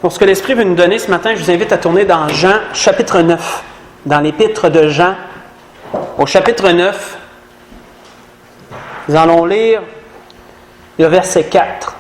Pour ce que l'Esprit veut nous donner ce matin, je vous invite à tourner dans Jean, chapitre 9, dans l'épître de Jean, au chapitre 9. Nous allons lire le verset 4.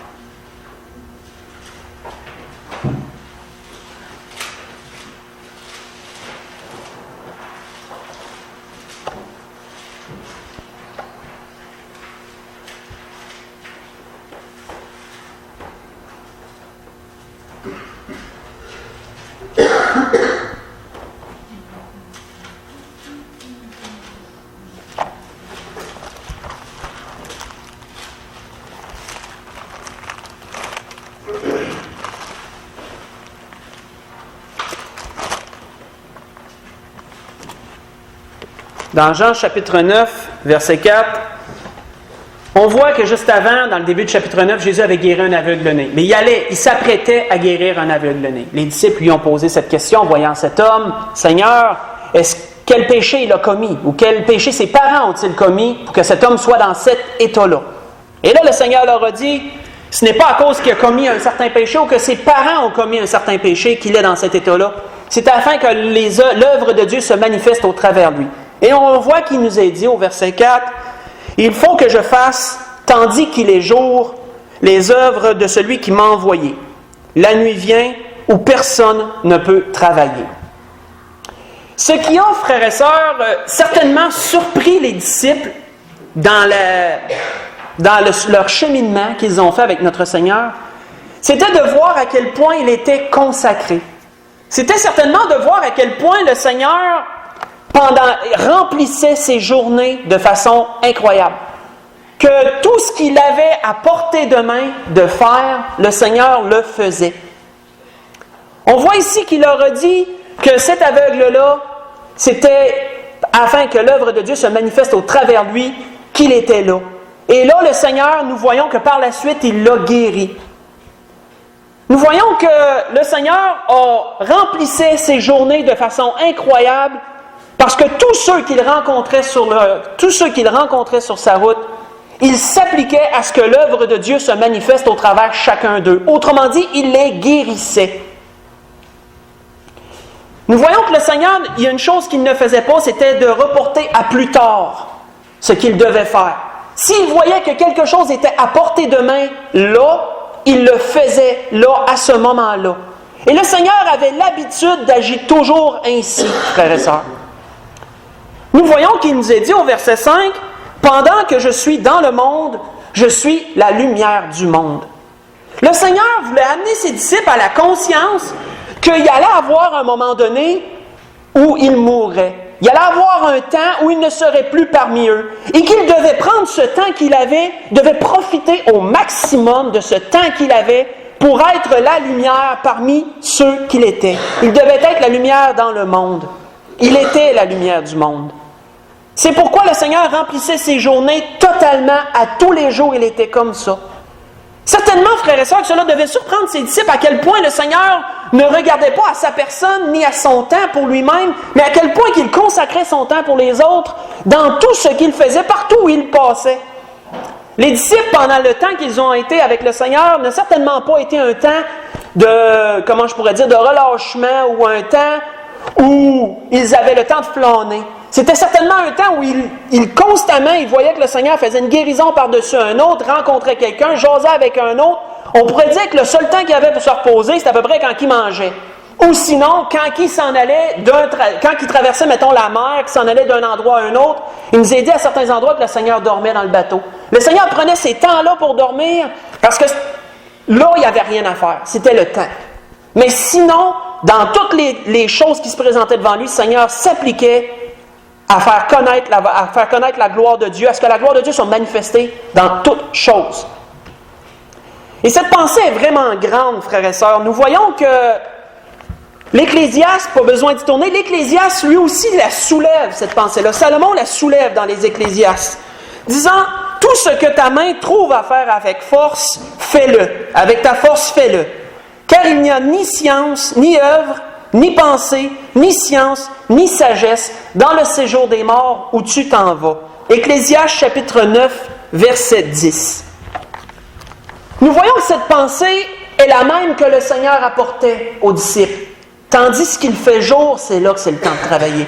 Dans Jean chapitre 9, verset 4, on voit que juste avant, dans le début du chapitre 9, Jésus avait guéri un aveugle-né. Mais il s'apprêtait à guérir un aveugle-né. Les disciples lui ont posé cette question en voyant cet homme. « Seigneur, quel péché il a commis? Ou quel péché ses parents ont-ils commis pour que cet homme soit dans cet état-là? » Et là, le Seigneur leur a dit, ce n'est pas à cause qu'il a commis un certain péché ou que ses parents ont commis un certain péché qu'il est dans cet état-là. C'est afin que l'œuvre de Dieu se manifeste au travers de lui. Et on voit qu'il nous est dit au verset 4, « Il faut que je fasse, tandis qu'il est jour, les œuvres de celui qui m'a envoyé. La nuit vient où personne ne peut travailler. » Ce qui a, frères et sœurs, certainement surpris les disciples dans leur cheminement qu'ils ont fait avec notre Seigneur, c'était de voir à quel point il était consacré. C'était certainement de voir à quel point le Seigneur remplissait ses journées de façon incroyable. Que tout ce qu'il avait à portée de main de faire, le Seigneur le faisait. On voit ici qu'il leur a dit que cet aveugle-là, c'était afin que l'œuvre de Dieu se manifeste au travers de lui, qu'il était là. Et là, le Seigneur, nous voyons que par la suite, il l'a guéri. Nous voyons que le Seigneur remplissait ses journées de façon incroyable parce que tous ceux qu'il rencontrait sur sa route, il s'appliquait à ce que l'œuvre de Dieu se manifeste au travers chacun d'eux. Autrement dit, il les guérissait. Nous voyons que le Seigneur, il y a une chose qu'il ne faisait pas, c'était de reporter à plus tard ce qu'il devait faire. S'il voyait que quelque chose était à portée de main là, il le faisait là, à ce moment-là. Et le Seigneur avait l'habitude d'agir toujours ainsi, frères et sœurs. Nous voyons qu'il nous est dit au verset 5, « Pendant que je suis dans le monde, je suis la lumière du monde. » Le Seigneur voulait amener ses disciples à la conscience qu'il allait avoir un moment donné où il mourrait. Il allait avoir un temps où il ne serait plus parmi eux. Et qu'il devait prendre ce temps qu'il avait, devait profiter au maximum de ce temps qu'il avait pour être la lumière parmi ceux qu'il était. Il devait être la lumière dans le monde. Il était la lumière du monde. C'est pourquoi le Seigneur remplissait ses journées totalement, à tous les jours, il était comme ça. Certainement, frères et sœurs, que cela devait surprendre ses disciples à quel point le Seigneur ne regardait pas à sa personne ni à son temps pour lui-même, mais à quel point qu'il consacrait son temps pour les autres dans tout ce qu'il faisait, partout où il passait. Les disciples, pendant le temps qu'ils ont été avec le Seigneur, n'a certainement pas été un temps de relâchement ou un temps où ils avaient le temps de flâner. C'était certainement un temps où ils constamment, ils voyaient que le Seigneur faisait une guérison par-dessus un autre, rencontrait quelqu'un, jasait avec un autre. On pourrait dire que le seul temps qu'il avait pour se reposer, c'était à peu près quand il mangeait. Ou sinon, quand il s'en allait, quand il traversait, mettons, la mer, qu'il s'en allait d'un endroit à un autre, il nous a dit à certains endroits que le Seigneur dormait dans le bateau. Le Seigneur prenait ces temps-là pour dormir parce que là, il n'y avait rien à faire. C'était le temps. Mais sinon, dans toutes les choses qui se présentaient devant lui, le Seigneur s'appliquait à faire connaître la gloire de Dieu, à ce que la gloire de Dieu soit manifestée dans toutes choses. Et cette pensée est vraiment grande, frères et sœurs. Nous voyons que l'Ecclésiaste, pas besoin d'y tourner, l'Ecclésiaste, lui aussi, la soulève, cette pensée-là. Salomon la soulève dans les Ecclésiastes, disant « Tout ce que ta main trouve à faire avec force, fais-le. Avec ta force, fais-le. Car il n'y a ni science, ni œuvre, ni pensée, ni science, ni sagesse dans le séjour des morts où tu t'en vas. » Ecclésiaste chapitre 9, verset 10. Nous voyons que cette pensée est la même que le Seigneur apportait aux disciples. Tandis qu'il fait jour, c'est là que c'est le temps de travailler.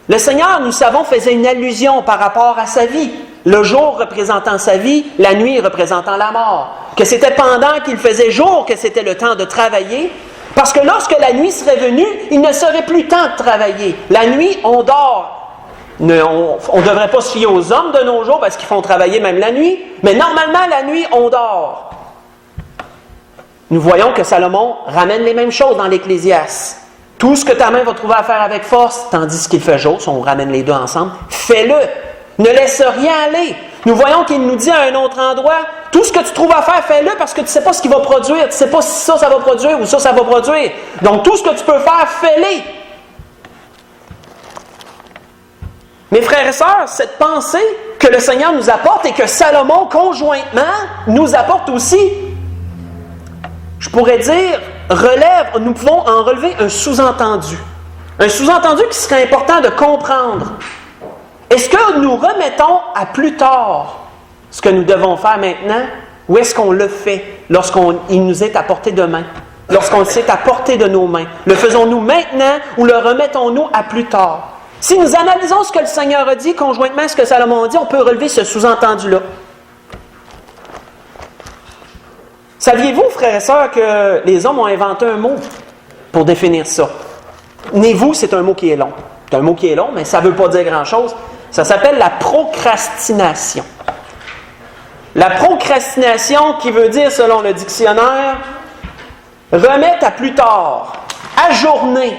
Le Seigneur, nous savons, faisait une allusion par rapport à sa vie. Le jour représentant sa vie, la nuit représentant la mort. Que c'était pendant qu'il faisait jour que c'était le temps de travailler. Parce que lorsque la nuit serait venue, il ne serait plus temps de travailler. La nuit, on dort. On ne devrait pas se fier aux hommes de nos jours parce qu'ils font travailler même la nuit. Mais normalement, la nuit, on dort. Nous voyons que Salomon ramène les mêmes choses dans l'Ecclésiaste. Tout ce que ta main va trouver à faire avec force, tandis qu'il fait jour, si on ramène les deux ensemble, fais-le. Ne laisse rien aller. Nous voyons qu'il nous dit à un autre endroit, tout ce que tu trouves à faire, fais-le parce que tu ne sais pas ce qu'il va produire. Tu ne sais pas si ça va produire ou ça va produire. Donc tout ce que tu peux faire, fais-le. Mes frères et sœurs, cette pensée que le Seigneur nous apporte et que Salomon, conjointement, nous apporte aussi, je pourrais dire, nous pouvons en relever un sous-entendu. Un sous-entendu qui serait important de comprendre. Est-ce que nous remettons à plus tard ce que nous devons faire maintenant, ou est-ce qu'on le fait lorsqu'il nous est à portée de main, lorsqu'on s'est à portée de nos mains? Le faisons-nous maintenant ou le remettons-nous à plus tard? Si nous analysons ce que le Seigneur a dit, conjointement à ce que Salomon a dit, on peut relever ce sous-entendu-là. Saviez-vous, frères et sœurs, que les hommes ont inventé un mot pour définir ça? Né-vous, c'est un mot qui est long. C'est un mot qui est long, mais ça ne veut pas dire grand-chose. Ça s'appelle la procrastination. La procrastination qui veut dire, selon le dictionnaire, remettre à plus tard, ajourner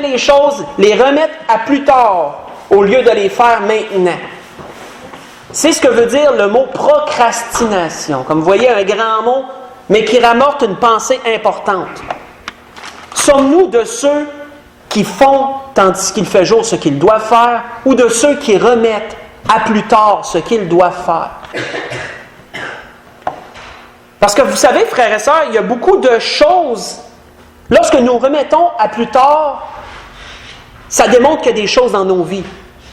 les choses, les remettre à plus tard, au lieu de les faire maintenant. C'est ce que veut dire le mot procrastination. Comme vous voyez, un grand mot, mais qui ramorte une pensée importante. Sommes-nous de ceux qui font, tandis qu'il fait jour, ce qu'ils doivent faire, ou de ceux qui remettent à plus tard ce qu'ils doivent faire? Parce que vous savez, frères et sœurs, il y a beaucoup de choses, lorsque nous remettons à plus tard, ça démontre qu'il y a des choses dans nos vies.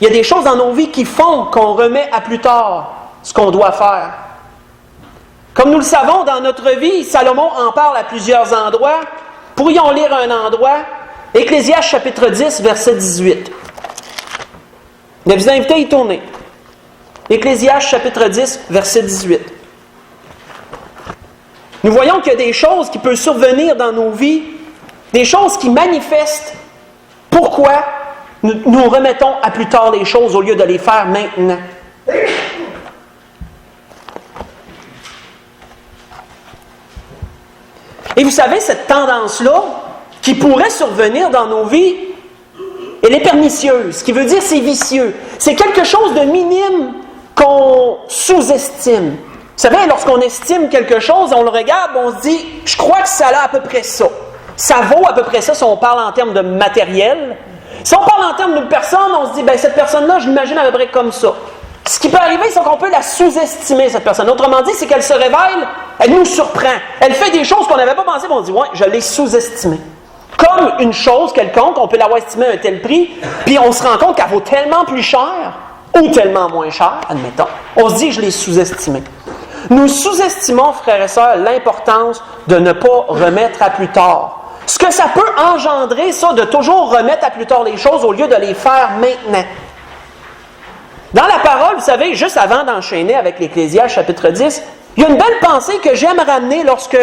Il y a des choses dans nos vies qui font qu'on remet à plus tard ce qu'on doit faire. Comme nous le savons dans notre vie, Salomon en parle à plusieurs endroits. Pourrions lire un endroit, Ecclésiaste chapitre 10, verset 18. Je vous invite à y tourner. Ecclésiaste chapitre 10, verset 18. Nous voyons qu'il y a des choses qui peuvent survenir dans nos vies, des choses qui manifestent pourquoi nous remettons à plus tard les choses au lieu de les faire maintenant. Et vous savez, cette tendance-là, qui pourrait survenir dans nos vies, elle est pernicieuse, ce qui veut dire c'est vicieux. C'est quelque chose de minime qu'on sous-estime. Vous savez, lorsqu'on estime quelque chose, on le regarde, on se dit, je crois que ça a à peu près ça. Ça vaut à peu près ça si on parle en termes de matériel. Si on parle en termes d'une personne, on se dit, cette personne-là, je l'imagine à peu près comme ça. Ce qui peut arriver, c'est qu'on peut la sous-estimer, cette personne. Autrement dit, c'est qu'elle se révèle, elle nous surprend. Elle fait des choses qu'on n'avait pas pensé, mais on se dit, ouais, je l'ai sous-estimée. Comme une chose quelconque, on peut l'avoir estimée à un tel prix, puis on se rend compte qu'elle vaut tellement plus cher, ou tellement moins cher, admettons. On se dit, je l'ai sous-estimée. Nous sous-estimons, frères et sœurs, l'importance de ne pas remettre à plus tard. Ce que ça peut engendrer, ça, de toujours remettre à plus tard les choses au lieu de les faire maintenant. Dans la parole, vous savez, juste avant d'enchaîner avec l'Ecclésiaste chapitre 10, il y a une belle pensée que j'aime ramener lorsque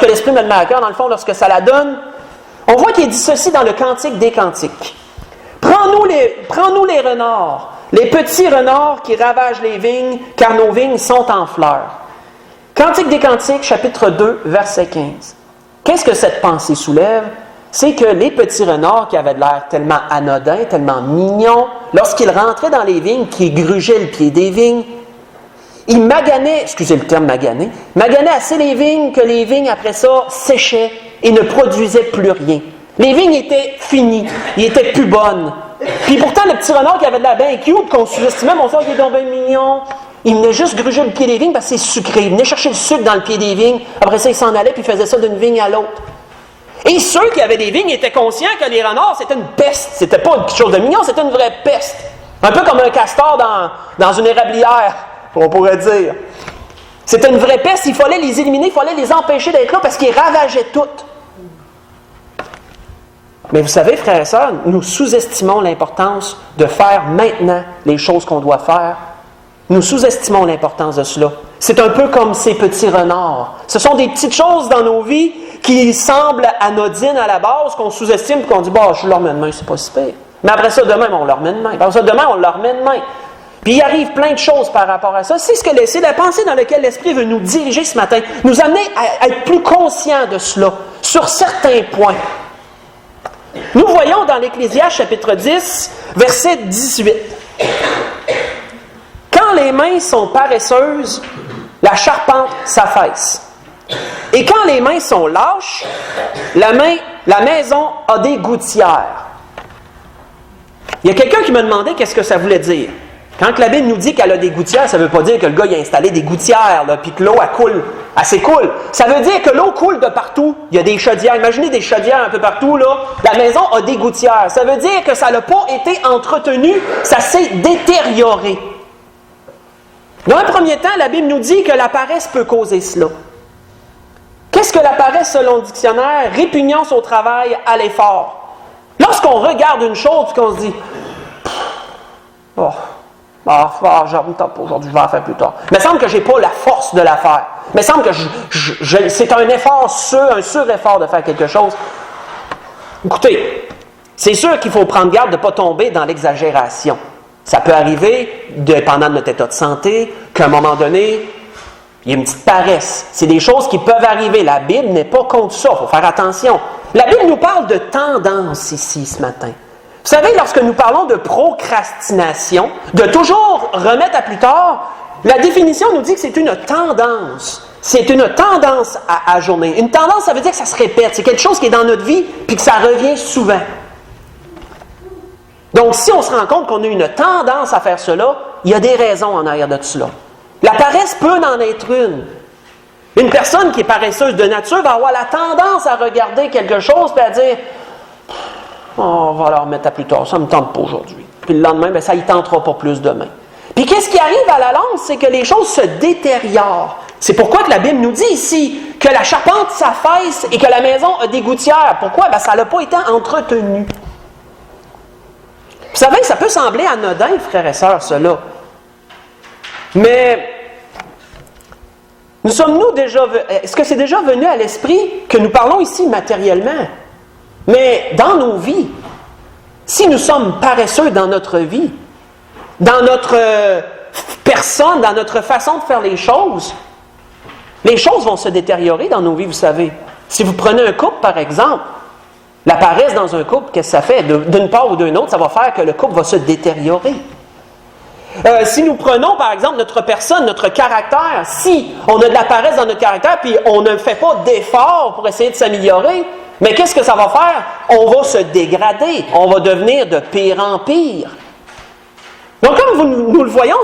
l'Esprit me le met à cœur, dans le fond, lorsque ça la donne. On voit qu'il dit ceci dans le Cantique des Cantiques. Prends-nous les renards, les petits renards qui ravagent les vignes, car nos vignes sont en fleurs. Cantique des Cantiques, chapitre 2, verset 15. Qu'est-ce que cette pensée soulève? C'est que les petits renards qui avaient de l'air tellement anodins, tellement mignons, lorsqu'ils rentraient dans les vignes, qui grugeaient le pied des vignes, ils maganaient, excusez le terme maganaient assez les vignes que les vignes, après ça, séchaient et ne produisaient plus rien. Les vignes étaient finies, ils étaient plus bonnes. Puis pourtant, le petit renard qui avait de l'air bien cute, qu'on sous-estimait, mon soeur, il est donc bien mignon, il venait juste gruger le pied des vignes parce que c'est sucré. Il venait chercher le sucre dans le pied des vignes, après ça, il s'en allait puis il faisait ça d'une vigne à l'autre. Et ceux qui avaient des vignes étaient conscients que les renards, c'était une peste. C'était pas quelque chose de mignon, c'était une vraie peste. Un peu comme un castor dans une érablière, on pourrait dire. C'était une vraie peste, il fallait les éliminer, il fallait les empêcher d'être là parce qu'ils ravageaient tout. Mais vous savez, frères et sœurs, nous sous-estimons l'importance de faire maintenant les choses qu'on doit faire. Nous sous-estimons l'importance de cela. C'est un peu comme ces petits renards. Ce sont des petites choses dans nos vies qui semblent anodines à la base, qu'on sous-estime et qu'on dit « Bah, je leur mets de main, c'est pas si pire. » Mais après ça, demain, on leur met de main. Après ça, demain, on leur met de main. Puis il arrive plein de choses par rapport à ça. C'est la pensée dans laquelle l'Esprit veut nous diriger ce matin, nous amener à être plus conscients de cela, sur certains points. Nous voyons dans l'Ecclésiaste chapitre 10, verset 18. Quand les mains sont paresseuses, la charpente s'affaisse. Et quand les mains sont lâches, la maison a des gouttières. Il y a quelqu'un qui m'a demandé qu'est-ce que ça voulait dire. Quand la Bible nous dit qu'elle a des gouttières, ça ne veut pas dire que le gars il a installé des gouttières, puis que l'eau, elle coule. Elle s'écoule. Ça veut dire que l'eau coule de partout. Il y a des chaudières. Imaginez des chaudières un peu partout, là. La maison a des gouttières. Ça veut dire que ça n'a pas été entretenu, ça s'est détérioré. Dans un premier temps, la Bible nous dit que la paresse peut causer cela. Qu'est-ce que la paresse selon le dictionnaire? Répugnance au travail, à l'effort. Lorsqu'on regarde une chose et qu'on se dit j'avoue, aujourd'hui, je vais la faire plus tard. Il me semble que je n'ai pas la force de la faire. Il me semble que c'est un effort un sur-effort de faire quelque chose. Écoutez, c'est sûr qu'il faut prendre garde de ne pas tomber dans l'exagération. Ça peut arriver, dépendant de notre état de santé, qu'à un moment donné, il y a une petite paresse. C'est des choses qui peuvent arriver. La Bible n'est pas contre ça. Il faut faire attention. La Bible nous parle de tendance ici, ce matin. Vous savez, lorsque nous parlons de procrastination, de toujours remettre à plus tard, la définition nous dit que c'est une tendance. C'est une tendance à ajourner. Une tendance, ça veut dire que ça se répète. C'est quelque chose qui est dans notre vie puis que ça revient souvent. Donc, si on se rend compte qu'on a une tendance à faire cela, il y a des raisons en arrière de cela. La paresse peut en être une. Une personne qui est paresseuse de nature va avoir la tendance à regarder quelque chose et à dire on va la remettre à plus tard, ça ne me tente pas aujourd'hui. Puis le lendemain, ça ne y tentera pas plus demain. Puis qu'est-ce qui arrive à la longue, c'est que les choses se détériorent. C'est pourquoi que la Bible nous dit ici que la charpente s'affaisse et que la maison a des gouttières. Pourquoi? Ça n'a pas été entretenu. Vous savez, ça peut sembler anodin, frères et sœurs, cela. Mais est-ce que c'est déjà venu à l'esprit que nous parlons ici matériellement? Mais dans nos vies, si nous sommes paresseux dans notre vie, dans notre personne, dans notre façon de faire les choses vont se détériorer dans nos vies, vous savez. Si vous prenez un couple, par exemple, la paresse dans un couple, qu'est-ce que ça fait? D'une part ou d'une autre, ça va faire que le couple va se détériorer. Si nous prenons, par exemple, notre personne, notre caractère, si on a de la paresse dans notre caractère, puis on ne fait pas d'efforts pour essayer de s'améliorer, mais qu'est-ce que ça va faire? On va se dégrader. On va devenir de pire en pire. Donc, comme nous le voyons,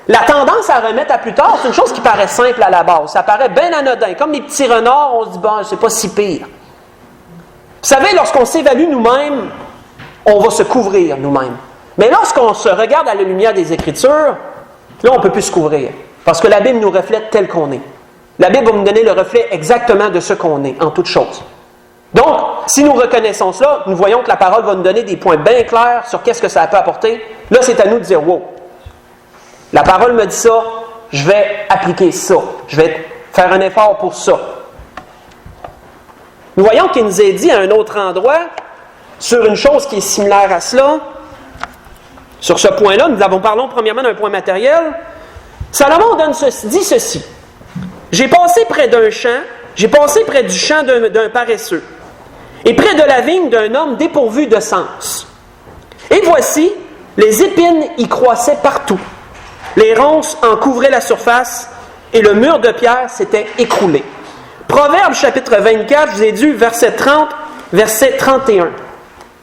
la tendance à remettre à plus tard, c'est une chose qui paraît simple à la base. Ça paraît bien anodin. Comme les petits renards, on se dit, c'est pas si pire. Vous savez, lorsqu'on s'évalue nous-mêmes, on va se couvrir nous-mêmes. Mais lorsqu'on se regarde à la lumière des Écritures, là, on ne peut plus se couvrir. Parce que la Bible nous reflète tel qu'on est. La Bible va nous donner le reflet exactement de ce qu'on est, en toutes choses. Donc, si nous reconnaissons cela, nous voyons que la parole va nous donner des points bien clairs sur qu'est-ce que ça peut apporter. Là, c'est à nous de dire, wow, la parole me dit ça, je vais appliquer ça. Je vais faire un effort pour ça. Nous voyons qu'il nous est dit à un autre endroit, sur une chose qui est similaire à cela. Sur ce point-là, parlons premièrement d'un point matériel. Salomon dit ceci. J'ai passé près d'un champ, j'ai passé près du champ d'un paresseux, et près de la vigne d'un homme dépourvu de sens. Et voici, les épines y croissaient partout. Les ronces en couvraient la surface, et le mur de pierre s'était écroulé. Proverbe chapitre 24, je vous ai dit, verset 30, verset 31.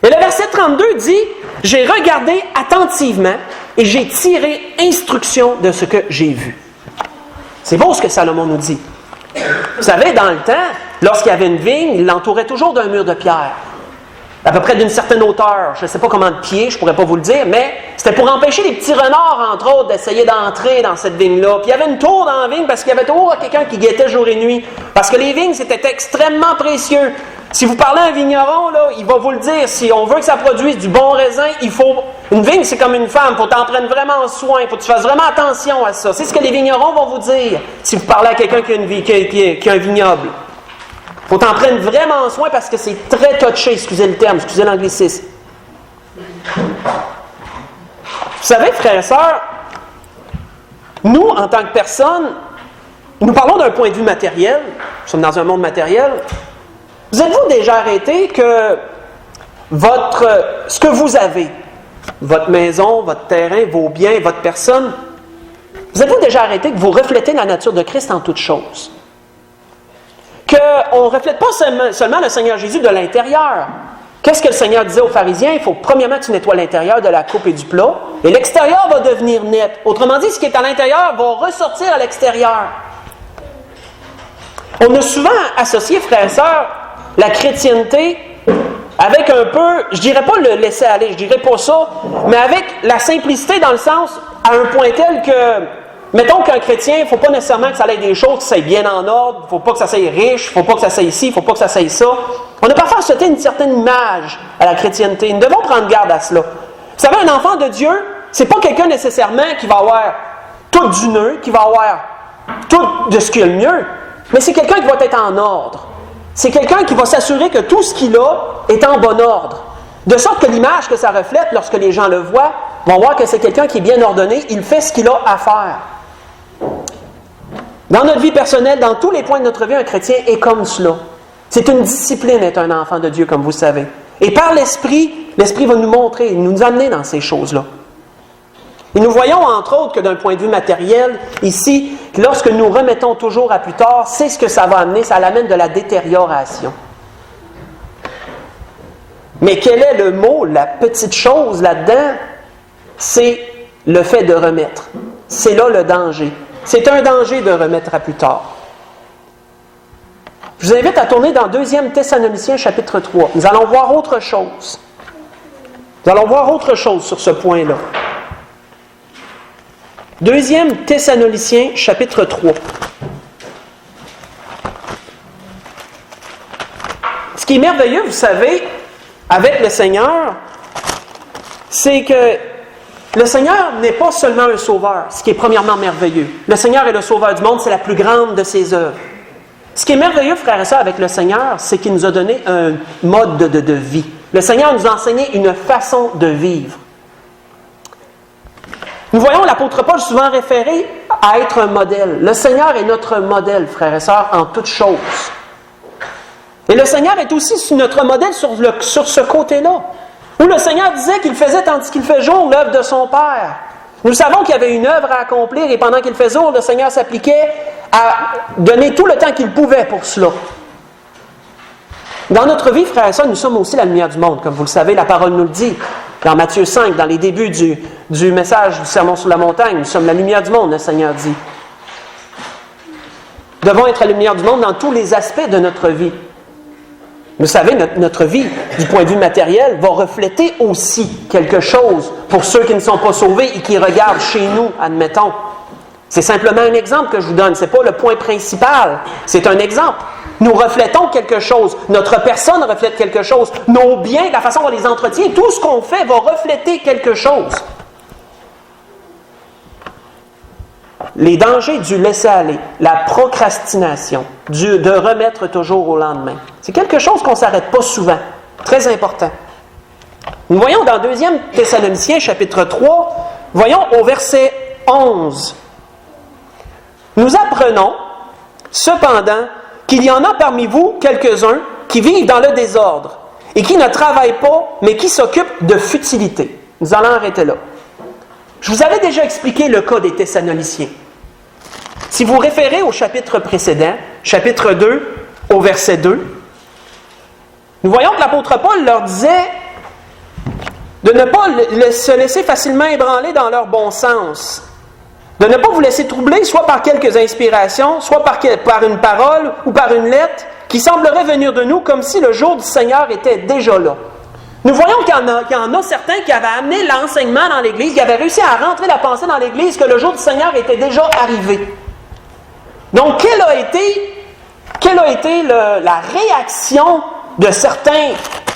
Et le verset 32 dit, « J'ai regardé attentivement et j'ai tiré instruction de ce que j'ai vu. » C'est beau ce que Salomon nous dit. Vous savez, dans le temps, lorsqu'il y avait une vigne, il l'entourait toujours d'un mur de pierre. à peu près d'une certaine hauteur, je ne sais pas comment de pieds, je ne pourrais pas vous le dire, mais c'était pour empêcher les petits renards, entre autres, d'essayer d'entrer dans cette vigne-là. Puis il y avait une tour dans la vigne parce qu'il y avait toujours quelqu'un qui guettait jour et nuit. Parce que les vignes, c'était extrêmement précieux. Si vous parlez à un vigneron, là, il va vous le dire, si on veut que ça produise du bon raisin, il faut... Une vigne, c'est comme une femme, il faut t'en prendre vraiment soin, il faut que tu fasses vraiment attention à ça. C'est ce que les vignerons vont vous dire si vous parlez à quelqu'un qui a un vignoble. Il faut t'en prendre vraiment soin parce que c'est très touché, excusez le terme, excusez l'anglicisme. Vous savez, frères et sœurs, nous, en tant que personnes, nous parlons d'un point de vue matériel, nous sommes dans un monde matériel. Vous êtes-vous déjà arrêté que ce que vous avez, votre maison, votre terrain, vos biens, votre personne, vous êtes-vous déjà arrêté que vous reflétez la nature de Christ en toutes choses? Qu'on ne reflète pas seulement le Seigneur Jésus de l'intérieur. Qu'est-ce que le Seigneur disait aux pharisiens? Il faut premièrement que tu nettoies l'intérieur de la coupe et du plat, et l'extérieur va devenir net. Autrement dit, ce qui est à l'intérieur va ressortir à l'extérieur. On a souvent associé, frères et sœurs, la chrétienté avec un peu, je dirais pas le laisser aller, je dirais pas ça, mais avec la simplicité dans le sens, à un point tel que, mettons qu'un chrétien, il ne faut pas nécessairement que ça aille des choses qui soient bien en ordre, il ne faut pas que ça soit riche, il ne faut pas que ça soit ici, il ne faut pas que ça soit ça. On a parfois associé une certaine image à la chrétienté. Nous devons prendre garde à cela. Vous savez, un enfant de Dieu, c'est pas quelqu'un nécessairement qui va avoir tout du nœud, qui va avoir tout de ce qu'il y a le mieux, mais c'est quelqu'un qui va être en ordre. C'est quelqu'un qui va s'assurer que tout ce qu'il a est en bon ordre. De sorte que l'image que ça reflète, lorsque les gens le voient, vont voir que c'est quelqu'un qui est bien ordonné, il fait ce qu'il a à faire. Dans notre vie personnelle, dans tous les points de notre vie, un chrétien est comme cela. C'est une discipline d'être un enfant de Dieu, comme vous savez. Et par l'Esprit, l'Esprit va nous montrer, nous amener dans ces choses-là. Et nous voyons, entre autres, que d'un point de vue matériel, ici, lorsque nous remettons toujours à plus tard, c'est ce que ça va amener, ça l'amène de la détérioration. Mais quel est le mot, la petite chose là-dedans? C'est le fait de remettre. C'est là le danger. C'est un danger de remettre à plus tard. Je vous invite à tourner dans 2 Thessaloniciens chapitre 3. Nous allons voir autre chose. Nous allons voir autre chose sur ce point-là. 2 Thessaloniciens chapitre 3. Ce qui est merveilleux, vous savez, avec le Seigneur, c'est que le Seigneur n'est pas seulement un sauveur, ce qui est premièrement merveilleux. Le Seigneur est le sauveur du monde, c'est la plus grande de ses œuvres. Ce qui est merveilleux, frères et sœurs, avec le Seigneur, c'est qu'il nous a donné un mode de vie. Le Seigneur nous a enseigné une façon de vivre. Nous voyons l'apôtre Paul souvent référé à être un modèle. Le Seigneur est notre modèle, frères et sœurs, en toutes choses. Et le Seigneur est aussi notre modèle sur ce côté-là. Où le Seigneur disait qu'il faisait tandis qu'il fait jour l'œuvre de son Père. Nous savons qu'il y avait une œuvre à accomplir et pendant qu'il faisait jour, le Seigneur s'appliquait à donner tout le temps qu'il pouvait pour cela. Dans notre vie, frères et sœurs, nous sommes aussi la lumière du monde. Comme vous le savez, la parole nous le dit. Dans Matthieu 5, dans les débuts du message du Sermon sur la montagne, nous sommes la lumière du monde, le Seigneur dit. Nous devons être la lumière du monde dans tous les aspects de notre vie. Vous savez, notre vie, du point de vue matériel, va refléter aussi quelque chose pour ceux qui ne sont pas sauvés et qui regardent chez nous, admettons. C'est simplement un exemple que je vous donne. Ce n'est pas le point principal. C'est un exemple. Nous reflétons quelque chose. Notre personne reflète quelque chose. Nos biens, la façon dont on les entretient, tout ce qu'on fait va refléter quelque chose. Les dangers du laisser-aller, la procrastination, de remettre toujours au lendemain. C'est quelque chose qu'on ne s'arrête pas souvent. Très important. Nous voyons dans 2 Thessaloniciens, chapitre 3, voyons au verset 11. Nous apprenons, cependant, qu'il y en a parmi vous quelques-uns qui vivent dans le désordre et qui ne travaillent pas, mais qui s'occupent de futilité. Nous allons arrêter là. Je vous avais déjà expliqué le cas des Thessaloniciens. Si vous référez au chapitre précédent, chapitre 2, au verset 2, nous voyons que l'apôtre Paul leur disait de ne pas se laisser facilement ébranler dans leur bon sens, de ne pas vous laisser troubler soit par quelques inspirations, soit par une parole ou par une lettre qui semblerait venir de nous comme si le jour du Seigneur était déjà là. Nous voyons qu'il y en a certains qui avaient amené l'enseignement dans l'Église, qui avaient réussi à rentrer la pensée dans l'Église que le jour du Seigneur était déjà arrivé. Donc, quelle a été la réaction de certains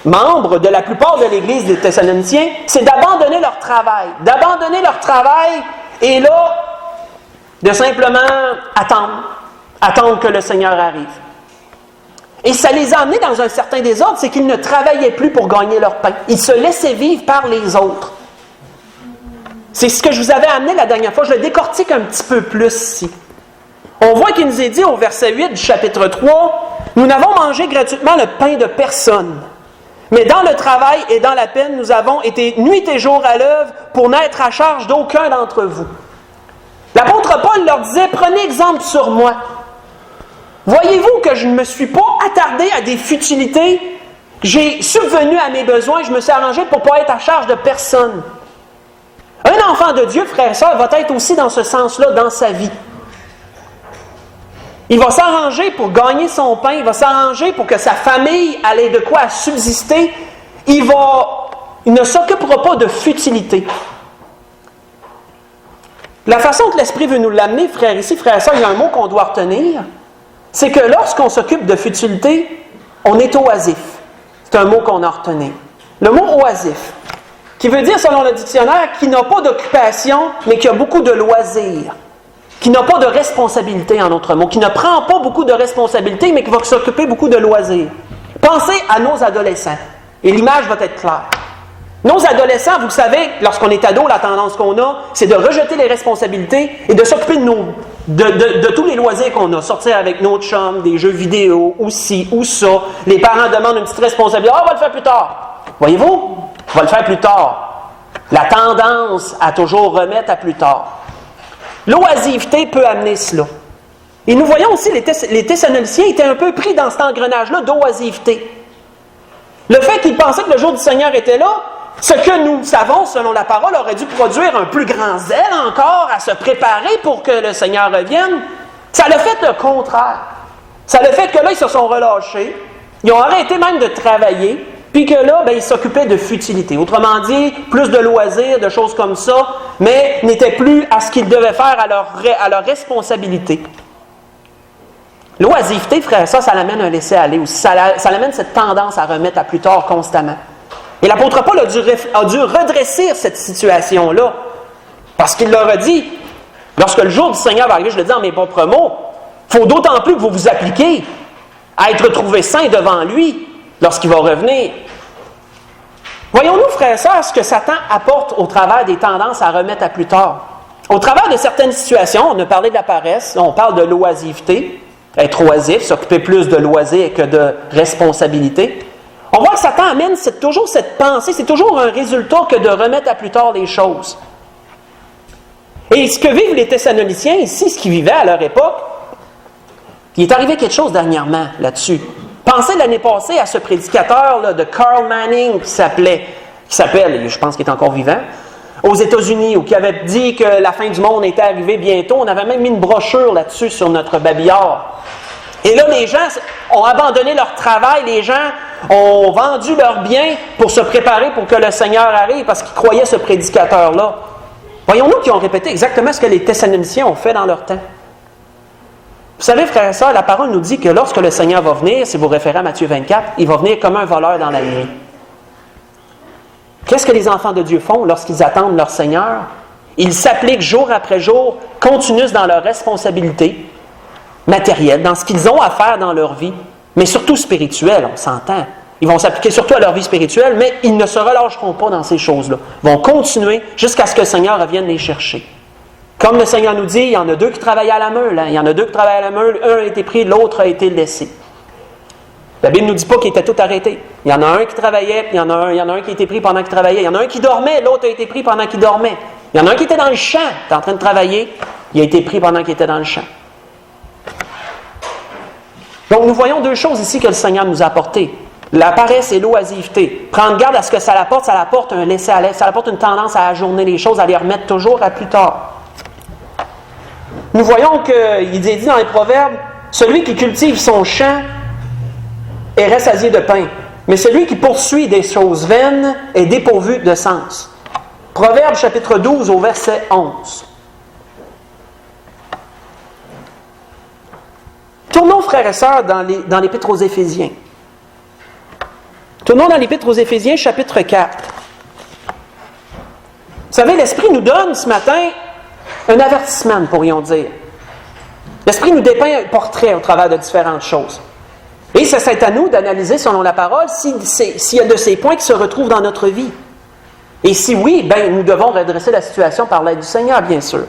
membres de la plupart de l'Église des Thessaloniciens? C'est d'abandonner leur travail. D'abandonner leur travail et là, de simplement attendre que le Seigneur arrive. Et ça les a amenés dans un certain désordre, c'est qu'ils ne travaillaient plus pour gagner leur pain. Ils se laissaient vivre par les autres. C'est ce que je vous avais amené la dernière fois. Je le décortique un petit peu plus ici. On voit qu'il nous est dit au verset 8 du chapitre 3, « Nous n'avons mangé gratuitement le pain de personne. Mais dans le travail et dans la peine, nous avons été nuit et jour à l'œuvre pour n'être à charge d'aucun d'entre vous. » L'apôtre Paul leur disait, « Prenez exemple sur moi. Voyez-vous que je ne me suis pas attardé à des futilités, que j'ai subvenu à mes besoins, je me suis arrangé pour ne pas être à charge de personne. » Un enfant de Dieu, frère et sœur, va être aussi dans ce sens-là dans sa vie. Il va s'arranger pour gagner son pain, il va s'arranger pour que sa famille ait de quoi subsister. Il ne s'occupera pas de futilité. La façon que l'Esprit veut nous l'amener, frères ici, frères et sœurs, il y a un mot qu'on doit retenir, c'est que lorsqu'on s'occupe de futilité, on est oisif. C'est un mot qu'on a retenu. Le mot oisif, qui veut dire, selon le dictionnaire, qui n'a pas d'occupation, mais qui a beaucoup de loisirs. Qui n'a pas de responsabilité, en d'autres mots, qui ne prend pas beaucoup de responsabilités, mais qui va s'occuper beaucoup de loisirs. Pensez à nos adolescents, et l'image va être claire. Nos adolescents, vous le savez, lorsqu'on est ado, la tendance qu'on a, c'est de rejeter les responsabilités et de s'occuper de tous les loisirs qu'on a. Sortir avec nos chums, des jeux vidéo, ou ci, ou ça. Les parents demandent une petite responsabilité. « Ah, on va le faire plus tard. » Voyez-vous? On va le faire plus tard. La tendance à toujours remettre à plus tard. L'oisiveté peut amener cela. Et nous voyons aussi, les Thessaloniciens étaient un peu pris dans cet engrenage-là d'oisiveté. Le fait qu'ils pensaient que le jour du Seigneur était là, ce que nous savons, selon la parole, aurait dû produire un plus grand zèle encore à se préparer pour que le Seigneur revienne. Ça l'a fait le contraire. Ça l'a fait que là, ils se sont relâchés. Ils ont arrêté même de travailler. Puis que là, ils s'occupaient de futilité. Autrement dit, plus de loisirs, de choses comme ça, mais n'étaient plus à ce qu'ils devaient faire à leur responsabilité. L'oisiveté, frère, ça l'amène un laisser-aller aussi. Ça l'amène cette tendance à remettre à plus tard constamment. Et l'apôtre Paul a dû redresser cette situation-là. Parce qu'il leur a dit, lorsque le jour du Seigneur va arriver, je le dis en mes propres mots, il faut d'autant plus que vous vous appliquez à être trouvé saint devant lui lorsqu'il va revenir. Voyons-nous, frères et sœurs, ce que Satan apporte au travers des tendances à remettre à plus tard. Au travers de certaines situations, on a parlé de la paresse, on parle de l'oisiveté, être oisif, s'occuper plus de loisirs que de responsabilité. On voit que Satan amène toujours cette pensée, c'est toujours un résultat que de remettre à plus tard les choses. Et ce que vivent les Thessaloniciens ici, ce qu'ils vivaient à leur époque, il est arrivé quelque chose dernièrement là-dessus. Pensez l'année passée à ce prédicateur là, de Carl Manning qui s'appelle, je pense qu'il est encore vivant, aux États-Unis, ou qui avait dit que la fin du monde était arrivée bientôt. On avait même mis une brochure là-dessus sur notre babillard. Et là, les gens ont abandonné leur travail, les gens ont vendu leurs biens pour se préparer pour que le Seigneur arrive, parce qu'ils croyaient ce prédicateur-là. Voyons-nous qu'ils ont répété exactement ce que les Thessaloniciens ont fait dans leur temps. Vous savez, frères et sœurs, la parole nous dit que lorsque le Seigneur va venir, si vous référez à Matthieu 24, il va venir comme un voleur dans la nuit. Qu'est-ce que les enfants de Dieu font lorsqu'ils attendent leur Seigneur? Ils s'appliquent jour après jour, continuent dans leur responsabilité matérielle, dans ce qu'ils ont à faire dans leur vie, mais surtout spirituelle, on s'entend. Ils vont s'appliquer surtout à leur vie spirituelle, mais ils ne se relâcheront pas dans ces choses-là. Ils vont continuer jusqu'à ce que le Seigneur revienne les chercher. Comme le Seigneur nous dit, il y en a deux qui travaillaient à la meule. Il y en a deux qui travaillaient à la meule. Un a été pris, l'autre a été laissé. La Bible ne nous dit pas qu'ils étaient tous arrêtés. Il y en a un qui travaillait, il y en a un qui a été pris pendant qu'il travaillait. Il y en a un qui dormait, l'autre a été pris pendant qu'il dormait. Il y en a un qui était dans le champ, qui était en train de travailler. Il a été pris pendant qu'il était dans le champ. Donc nous voyons deux choses ici que le Seigneur nous a apportées. La paresse et l'oisiveté. Prendre garde à ce que ça apporte un laisser-aller, ça apporte une tendance à ajourner les choses, à les remettre toujours à plus tard. Nous voyons qu'il est dit dans les Proverbes, celui qui cultive son champ est rassasié de pain, mais celui qui poursuit des choses vaines est dépourvu de sens. Proverbe chapitre 12 au verset 11. Tournons, frères et sœurs, dans l'Épître aux Éphésiens. Tournons dans l'Épître aux Éphésiens, chapitre 4. Vous savez, l'Esprit nous donne ce matin un avertissement, pourrions dire. L'Esprit nous dépeint un portrait au travers de différentes choses. Et c'est à nous d'analyser, selon la parole, s'il y a de ces points qui se retrouvent dans notre vie. Et si oui, nous devons redresser la situation par l'aide du Seigneur, bien sûr.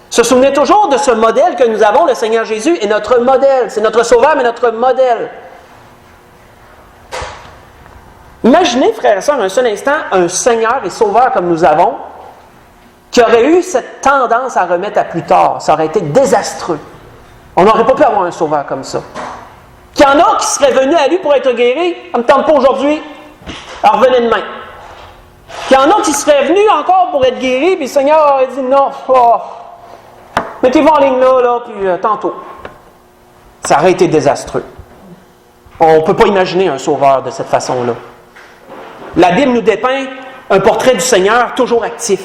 Se souvenez toujours de ce modèle que nous avons, le Seigneur Jésus est notre modèle. C'est notre Sauveur, mais notre modèle. Imaginez, frères et sœurs, un seul instant, un Seigneur et Sauveur comme nous avons, qui aurait eu cette tendance à remettre à plus tard. Ça aurait été désastreux. On n'aurait pas pu avoir un Sauveur comme ça. Qu'il y en a qui seraient venus à lui pour être guéris, ça ne me tente pas aujourd'hui, alors revenez demain. Qu'il y en a qui seraient venus encore pour être guéris, puis le Seigneur aurait dit non, mettez-vous en ligne là, puis tantôt. Ça aurait été désastreux. On ne peut pas imaginer un sauveur de cette façon-là. La Bible nous dépeint un portrait du Seigneur toujours actif.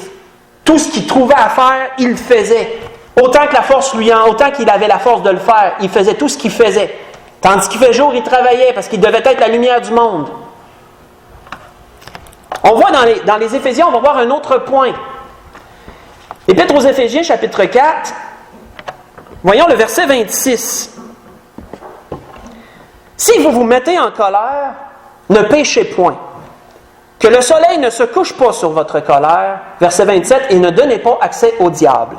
Tout ce qu'il trouvait à faire, il le faisait. Autant que la force lui en, autant qu'il avait la force de le faire, il faisait tout ce qu'il faisait. Tandis qu'il fait jour, il travaillait parce qu'il devait être la lumière du monde. On voit dans les Éphésiens, on va voir un autre point. L'Épître aux Éphésiens, chapitre 4, voyons le verset 26. Si vous vous mettez en colère, ne péchez point. Que le soleil ne se couche pas sur votre colère, verset 27, et ne donnez pas accès au diable.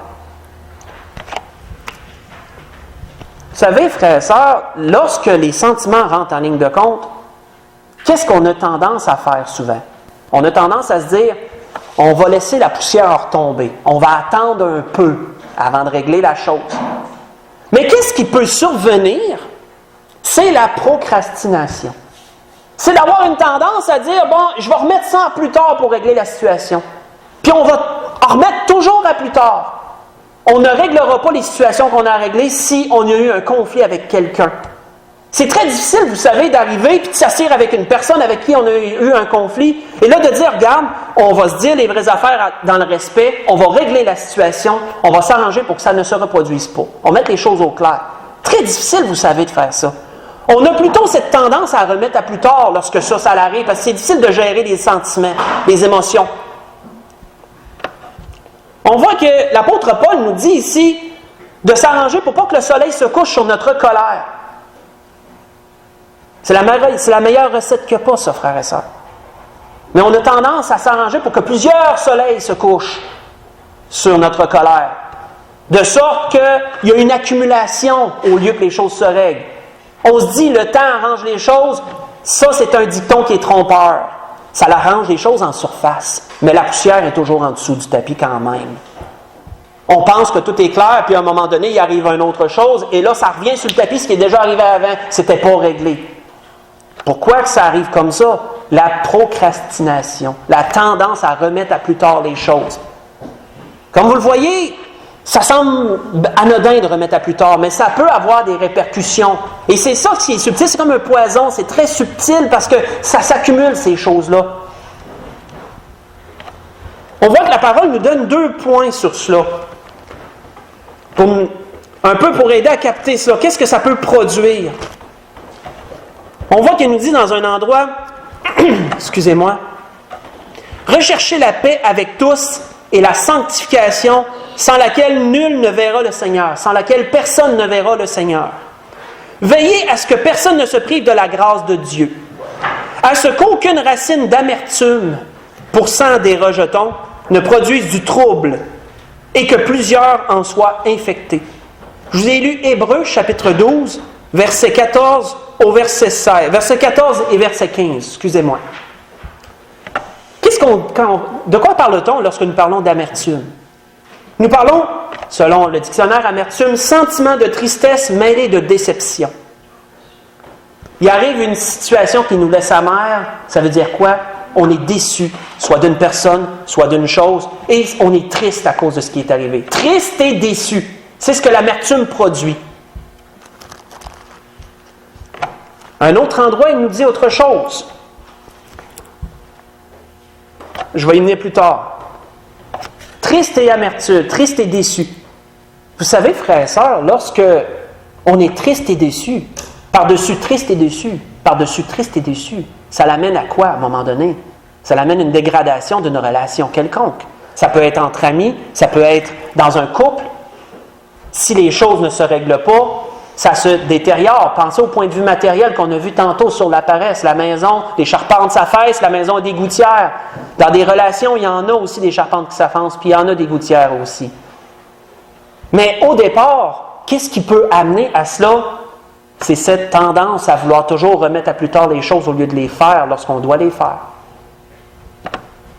Vous savez, frères et sœurs, lorsque les sentiments rentrent en ligne de compte, qu'est-ce qu'on a tendance à faire souvent? On a tendance à se dire, on va laisser la poussière retomber, on va attendre un peu avant de régler la chose. Mais qu'est-ce qui peut survenir? C'est la procrastination. C'est d'avoir une tendance à dire, bon, je vais remettre ça à plus tard pour régler la situation. Puis on va en remettre toujours à plus tard. On ne réglera pas les situations qu'on a réglées si on a eu un conflit avec quelqu'un. C'est très difficile, vous savez, d'arriver et de s'asseoir avec une personne avec qui on a eu un conflit, et là de dire, regarde, on va se dire les vraies affaires dans le respect, on va régler la situation, on va s'arranger pour que ça ne se reproduise pas. On met les choses au clair. Très difficile, vous savez, de faire ça. On a plutôt cette tendance à remettre à plus tard lorsque ça arrive, parce que c'est difficile de gérer les sentiments, les émotions. On voit que l'apôtre Paul nous dit ici de s'arranger pour pas que le soleil se couche sur notre colère. C'est la meilleure recette qu'il n'y a pas, ça, frères et sœurs. Mais on a tendance à s'arranger pour que plusieurs soleils se couchent sur notre colère. De sorte qu'il y a une accumulation au lieu que les choses se règlent. On se dit, le temps arrange les choses. Ça, c'est un dicton qui est trompeur. Ça arrange les choses en surface. Mais la poussière est toujours en dessous du tapis quand même. On pense que tout est clair, puis à un moment donné, il arrive une autre chose, et là, ça revient sur le tapis, ce qui est déjà arrivé avant. C'était pas réglé. Pourquoi que ça arrive comme ça? La procrastination, la tendance à remettre à plus tard les choses. Comme vous le voyez, ça semble anodin de remettre à plus tard, mais ça peut avoir des répercussions. Et c'est ça qui est subtil, c'est comme un poison, c'est très subtil parce que ça s'accumule, ces choses-là. On voit que la parole nous donne 2 points sur cela. Un peu pour aider à capter cela. Qu'est-ce que ça peut produire? On voit qu'elle nous dit dans un endroit, excusez-moi, recherchez la paix avec tous et la sanctification sans laquelle nul ne verra le Seigneur, sans laquelle personne ne verra le Seigneur. Veillez à ce que personne ne se prive de la grâce de Dieu, à ce qu'aucune racine d'amertume, pourcent des rejetons, ne produise du trouble et que plusieurs en soient infectés. Je vous ai lu Hébreux, chapitre 12, verset 14 au verset 16, verset 14 et verset 15, excusez-moi. De quoi parle-t-on lorsque nous parlons d'amertume? Nous parlons, selon le dictionnaire amertume, sentiment de tristesse mêlé de déception. Il arrive une situation qui nous laisse amers, ça veut dire quoi? On est déçu, soit d'une personne, soit d'une chose, et on est triste à cause de ce qui est arrivé. Triste et déçu, c'est ce que l'amertume produit. Un autre endroit, il nous dit autre chose. je vais y venir plus tard. Triste et amertume, triste et déçu. Vous savez, frères et sœurs, lorsque on est triste et déçu, par-dessus triste et déçu, par-dessus triste et déçu, ça l'amène à quoi à un moment donné? Ça l'amène à une dégradation d'une relation quelconque. Ça peut être entre amis, ça peut être dans un couple. Si les choses ne se règlent pas, ça se détériore. Pensez au point de vue matériel qu'on a vu tantôt sur la paresse. La maison, les charpentes s'affaissent, la maison a des gouttières. Dans des relations, il y en a aussi des charpentes qui s'affaissent, puis il y en a des gouttières aussi. Mais au départ, qu'est-ce qui peut amener à cela? C'est cette tendance à vouloir toujours remettre à plus tard les choses au lieu de les faire lorsqu'on doit les faire.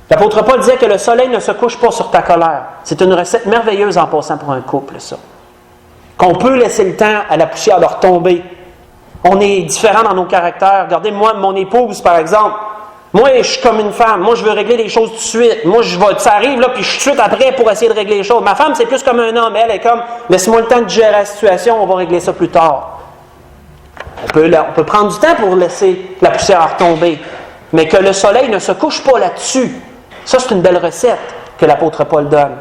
L'apôtre Paul disait que le soleil ne se couche pas sur ta colère. C'est une recette merveilleuse en passant pour un couple, ça. Qu'on peut laisser le temps à la poussière de retomber. On est différents dans nos caractères. Regardez, moi, mon épouse, par exemple, moi, je suis comme une femme. Moi, je veux régler les choses tout de suite. Moi, ça arrive, là, puis je suis tout de suite après pour essayer de régler les choses. Ma femme, c'est plus comme un homme. Elle est comme, laisse-moi le temps de gérer la situation, on va régler ça plus tard. On peut prendre du temps pour laisser la poussière retomber. Mais que le soleil ne se couche pas là-dessus. Ça, c'est une belle recette que l'apôtre Paul donne.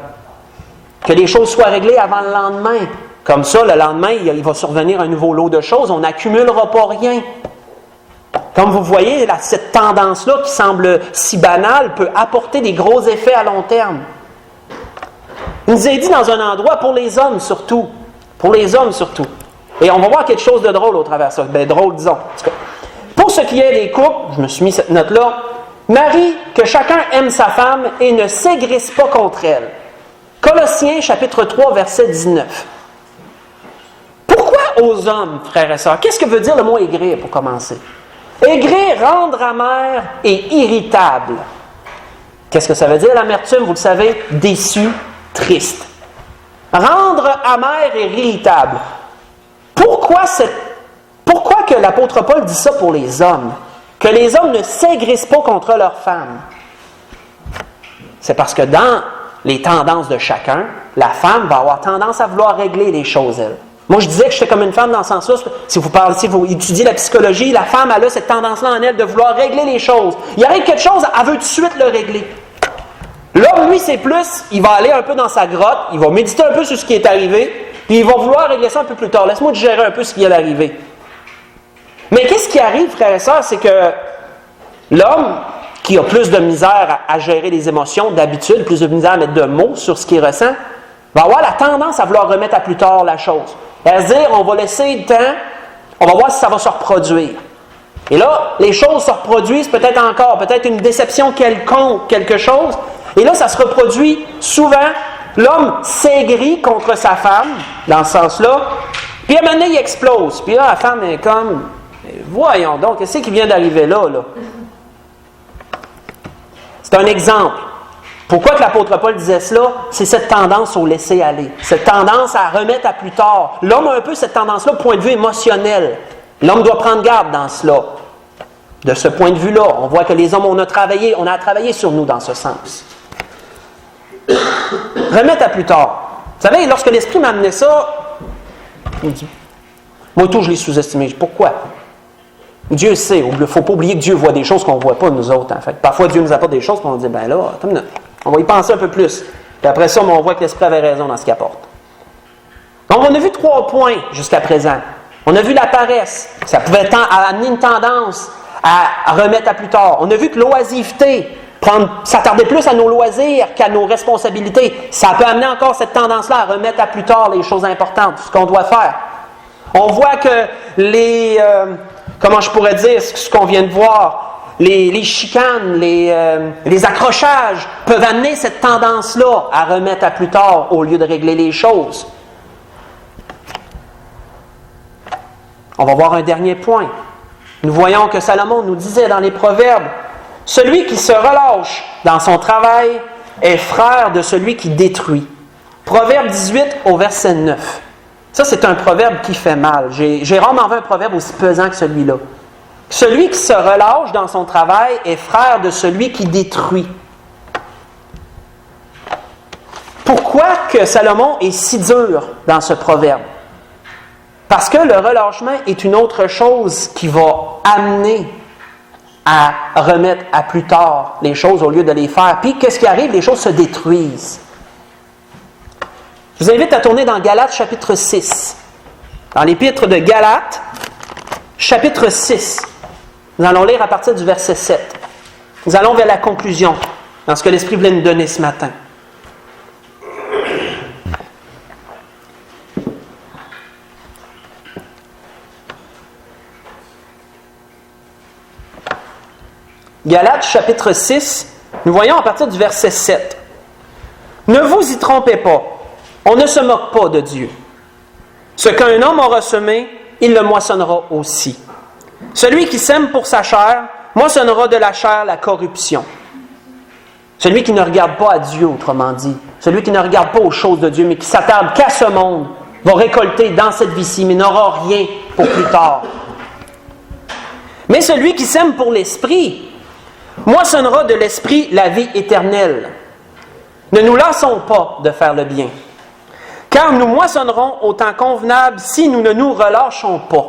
Que les choses soient réglées avant le lendemain. Comme ça, le lendemain, il va survenir un nouveau lot de choses. On n'accumulera pas rien. Comme vous voyez, cette tendance-là, qui semble si banale, peut apporter des gros effets à long terme. Il nous est dit dans un endroit, pour les hommes surtout. Pour les hommes surtout. Et on va voir quelque chose de drôle au travers de ça. Ben, drôle, disons. Pour ce qui est des couples, je me suis mis cette note-là. Marie, que chacun aime sa femme et ne s'aigrisse pas contre elle. Colossiens, chapitre 3, verset 19. Pourquoi aux hommes, frères et sœurs? Qu'est-ce que veut dire le mot aigrir pour commencer? Aigrir, rendre amer et irritable. Qu'est-ce que ça veut dire l'amertume? Vous le savez, déçu, triste. Rendre amer et irritable. Pourquoi que l'apôtre Paul dit ça pour les hommes? Que les hommes ne s'aigrissent pas contre leurs femmes. C'est parce que dans les tendances de chacun, la femme va avoir tendance à vouloir régler les choses, elle. Moi, je disais que j'étais comme une femme dans ce sens-là. Si vous étudiez la psychologie, la femme, elle a cette tendance-là en elle de vouloir régler les choses. Il arrive quelque chose, elle veut tout de suite le régler. L'homme, lui, c'est plus, il va aller un peu dans sa grotte, il va méditer un peu sur ce qui est arrivé, puis il va vouloir régler ça un peu plus tard. Laisse-moi te gérer un peu ce qui vient d'arriver. Mais qu'est-ce qui arrive, frères et sœurs, c'est que l'homme qui a plus de misère à gérer les émotions d'habitude, plus de misère à mettre de mots sur ce qu'il ressent, va avoir la tendance à vouloir remettre à plus tard la chose. À se dire, on va laisser le temps, on va voir si ça va se reproduire. Et là, les choses se reproduisent peut-être encore, peut-être une déception quelconque, quelque chose. Et là, ça se reproduit souvent. L'homme s'aigrit contre sa femme, dans ce sens-là, puis à un moment donné, il explose. Puis là, la femme est comme, voyons donc, qu'est-ce qui vient d'arriver là? C'est un exemple. Pourquoi que l'apôtre Paul disait cela? C'est cette tendance au laisser-aller. Cette tendance à remettre à plus tard. L'homme a un peu cette tendance-là, point de vue émotionnel. L'homme doit prendre garde dans cela. De ce point de vue-là, on voit que les hommes, on a travaillé sur nous dans ce sens. Remettre à plus tard. Vous savez, lorsque l'Esprit m'a amené ça, il dit, moi tout, je l'ai sous-estimé. Pourquoi? Dieu sait. Il ne faut pas oublier que Dieu voit des choses qu'on ne voit pas, nous autres. En fait. Parfois, Dieu nous apporte des choses, puis on dit, ben là, attends une minute. On va y penser un peu plus. Puis après ça, on voit que l'Esprit avait raison dans ce qu'il apporte. Donc, on a vu 3 points jusqu'à présent. On a vu la paresse. Ça pouvait amener une tendance à remettre à plus tard. On a vu que l'oisiveté, s'attarder plus à nos loisirs qu'à nos responsabilités, ça peut amener encore cette tendance-là à remettre à plus tard les choses importantes, ce qu'on doit faire. On voit que comment je pourrais dire, ce qu'on vient de voir, les chicanes, les accrochages peuvent amener cette tendance-là à remettre à plus tard au lieu de régler les choses. On va voir un dernier point. Nous voyons que Salomon nous disait dans les Proverbes, « Celui qui se relâche dans son travail est frère de celui qui détruit. » Proverbe 18 au verset 9. Ça, c'est un proverbe qui fait mal. J'ai rarement vu un proverbe aussi pesant que celui-là. Celui qui se relâche dans son travail est frère de celui qui détruit. Pourquoi que Salomon est si dur dans ce proverbe? Parce que le relâchement est une autre chose qui va amener à remettre à plus tard les choses au lieu de les faire. Puis, qu'est-ce qui arrive? Les choses se détruisent. Je vous invite à tourner dans Galates chapitre 6. Dans l'épître de Galates, chapitre 6. Nous allons lire à partir du verset 7. Nous allons vers la conclusion, dans ce que l'Esprit voulait nous donner ce matin. Galates chapitre 6, nous voyons à partir du verset 7. Ne vous y trompez pas, on ne se moque pas de Dieu. Ce qu'un homme aura semé, il le moissonnera aussi. Celui qui sème pour sa chair, moissonnera de la chair la corruption. Celui qui ne regarde pas à Dieu, autrement dit, celui qui ne regarde pas aux choses de Dieu, mais qui s'attarde qu'à ce monde, va récolter dans cette vie-ci, mais n'aura rien pour plus tard. Mais celui qui sème pour l'esprit, moissonnera de l'esprit la vie éternelle. Ne nous lassons pas de faire le bien, car nous moissonnerons au temps convenable si nous ne nous relâchons pas.